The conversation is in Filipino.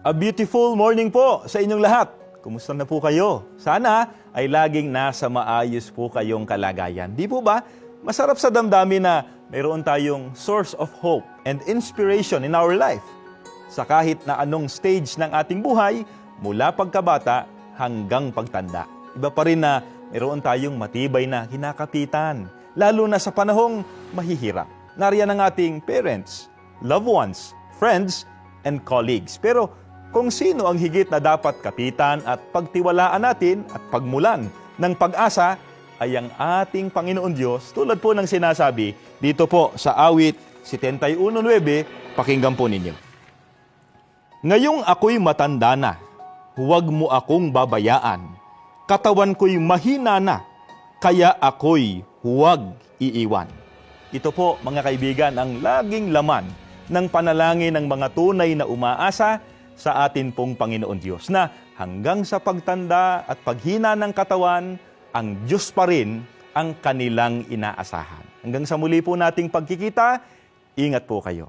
A beautiful morning po sa inyong lahat. Kumusta na po kayo? Sana ay laging nasa maayos po kayong kalagayan. Di po ba? Masarap sa damdamin na mayroon tayong source of hope and inspiration in our life. Sa kahit na anong stage ng ating buhay, mula pagkabata hanggang pagtanda. Iba pa rin na mayroon tayong matibay na kinakapitan, lalo na sa panahong mahihirap. Nariyan ang ating parents, loved ones, friends, and colleagues. Pero kung sino ang higit na dapat kapitan at pagtiwalaan natin at pagmulan ng pag-asa ay ang ating Panginoon Diyos, tulad po ng sinasabi dito po sa awit 71:9, pakinggan po ninyo. Ngayong ako'y matanda na, huwag mo akong babayaan. Katawan ko'y mahina na, kaya ako'y huwag iiwan. Ito po, mga kaibigan, ang laging laman ng panalangin ng mga tunay na umaasa sa atin pong Panginoon Diyos, na hanggang sa pagtanda at paghina ng katawan, ang Diyos pa rin ang kanilang inaasahan. Hanggang sa muli po nating pagkikita, ingat po kayo.